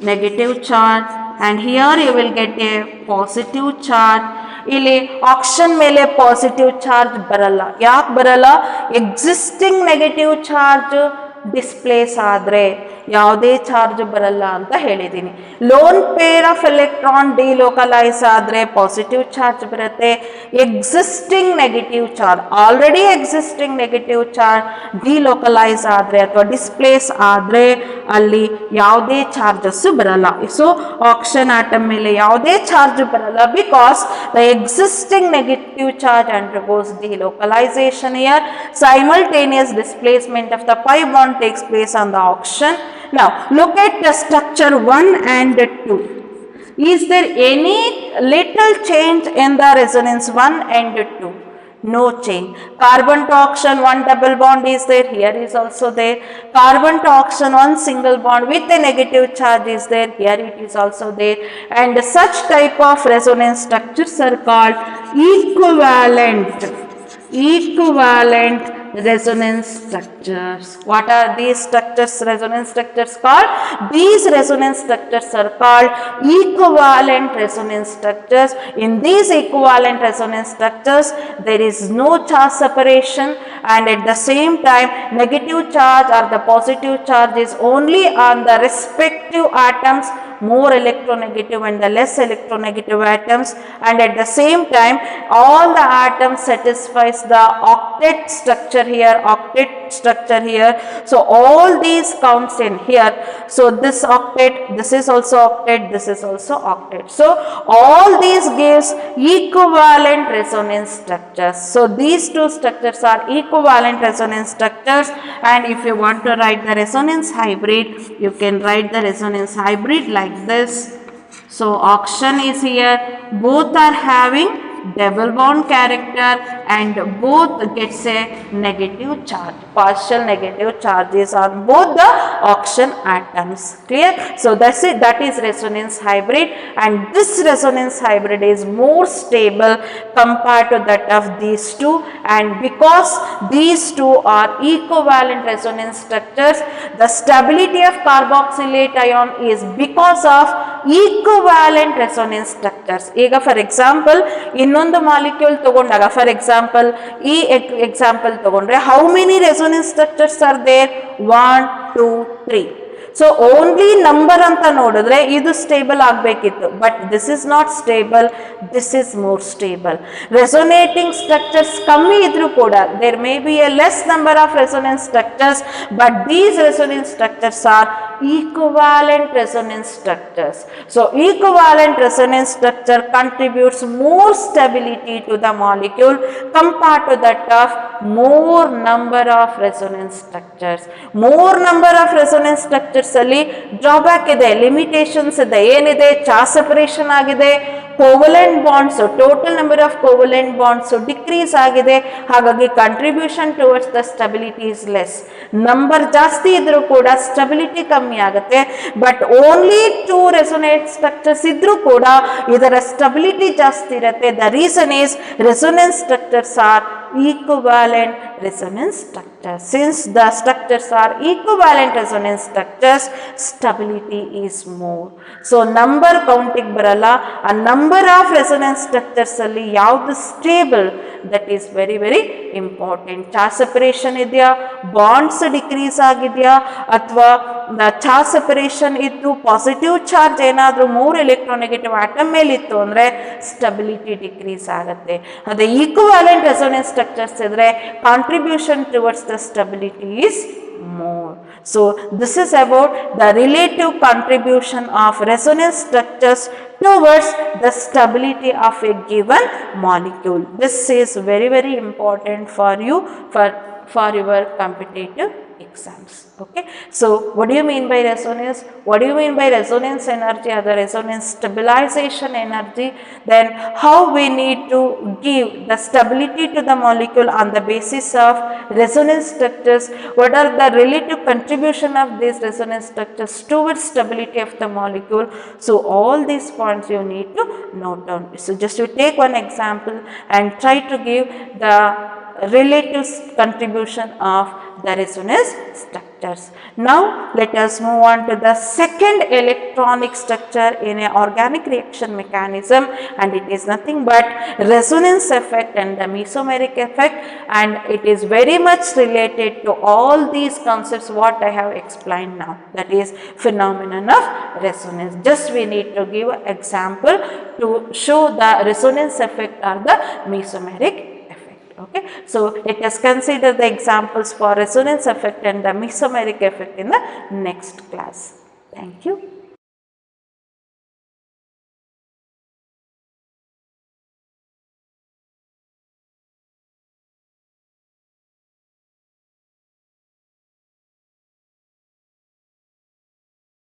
negative charge, and here you will get a positive charge. ಇಲ್ಲಿ oxygen ಮೇಲೆ positive charge ಬರಲ್ಲ. ಯಾಕೆ ಬರಲ್ಲ? Existing negative charge displays ಆದರೆ ಯಾವುದೇ charge ಬರಲ್ಲ ಅಂತ ಹೇಳಿದ್ದೀನಿ. Lone pair of electron delocalise ಆದರೆ ಪಾಸಿಟಿವ್ ಚಾರ್ಜ್ ಬರುತ್ತೆ. Existing negative charge, already existing negative charge delocalise ಆದರೆ ಅಥವಾ ಡಿಸ್ಪ್ಲೇಸ್ ಆದರೆ ಅಲ್ಲಿ ಯಾವುದೇ ಚಾರ್ಜಸ್ಸು ಬರಲ್ಲ. ಸೊ ಆಕ್ಸಿಜನ್ ಆಟಮ್ ಮೇಲೆ ಯಾವುದೇ ಚಾರ್ಜ್ ಬರಲ್ಲ, because the existing negative charge undergoes delocalization here. Simultaneous displacement of the pi bond takes place on the oxygen. Now look at the structure 1 and 2. Is there any little change in the resonance 1 and 2? No change. Carbon to oxygen, one double bond is there, here is also there. Carbon to oxygen, one single bond with a negative charge is there, here it is also there. And such type of resonance structures are called equivalent resonance structures. What are these structures, resonance structures called? These resonance structures are called equivalent resonance structures. In these equivalent resonance structures, there is no charge separation, and at the same time negative charge or the positive charge is only on the respective atoms, more electronegative and the less electronegative atoms, and at the same time all the atoms satisfies the octet structure here, so all these counts in here. So this octet, this is also octet, this is also octet. So all these gives equivalent resonance structures. So these two structures are equivalent resonance structures, and if you want to write the resonance hybrid, you can write the resonance hybrid like this. So oxygen is here, both are having double bond character and both gets a negative charge, partial negative charges on both the oxygen atoms. Clear? So that's it, that is resonance hybrid, and this resonance hybrid is more stable compared to that of these two, and because these two are equivalent resonance structures, the stability of carboxylate ion is because of equivalent resonance structures. Ega for example, ಇನ್ನೊಂದು molecule ತಗೊಂಡಾಗ, for example ಈ example ತಗೊಂಡ್ರೆ, how many resonance structures are there? 1 2 3. So only number ಅಂತ ನೋಡಿದ್ರೆ ಇದು stable ಆಗಬೇಕಿತ್ತು, but this is not stable, this is more stable. Resonating structures ಕಮ್ಮಿ ಇದ್ರೂ ಕೂಡ there may be a less number of resonance structures, but these resonance structures are equivalent resonance structures. So equivalent resonance structure contributes more stability to the molecule compared to that of more number of resonance structures. More number of resonance structures ಅಲ್ಲಿ drawback ಇದೆ, limitations ಇದೆ. ಏನಿದೆ? charge separation ಆಗಿದೆ, covalent bonds, total number of covalent bonds decrease ಆಗಿದೆ, ಹಾಗಾಗಿ contribution towards the stability is less. Number ಜಾಸ್ತಿ ಇದ್ರೂ ಕೂಡ ಸ್ಟೆಬಿಲಿಟಿ ಕಮ್ಮಿ ಆಗುತ್ತೆ, ಬಟ್ ಓನ್ಲಿ 2 ರೆಸೊನೇಟ್ ಸ್ಟ್ರಕ್ಚರ್ಸ್ ಇದ್ರೂ ಕೂಡ ಇದರ ಸ್ಟೆಬಿಲಿಟಿ ಜಾಸ್ತಿ ಇರುತ್ತೆ. The reason is resonance structures are equivalent resonance structures. Since the structures are equivalent resonance structures, stability is more. So number counting baralla, a number of resonance structures alli yavdu stable, that is very very important. Charge separation idya, bonds decrease agidya, athwa charge separation iddu positive charge enadru more electronegative atom mele ittu andre stability decrease agutte. Ade equivalent resonance structures idre contribution towards the stability is more. So this is about the relative contribution of resonance structures towards the stability of a given molecule. This is very very important for you for your competitive exams. Okay, so what do you mean by resonance? What do you mean by resonance energy or the resonance stabilization energy? Then how we need to give the stability to the molecule on the basis of resonance structures? What are the relative contribution of these resonance structures towards stability of the molecule? So all these points you need to note down. So just you take one example and try to give the relative contribution of the resonance structures. Now let us move on to the second electronic structure in an organic reaction mechanism, and it is nothing but resonance effect and the mesomeric effect, and it is very much related to all these concepts what I have explained now, that is phenomenon of resonance. Just we need to give an example to show the resonance effect or the mesomeric. Okay, so let us consider the examples for resonance effect and the mesomeric effect in the next class. Thank you.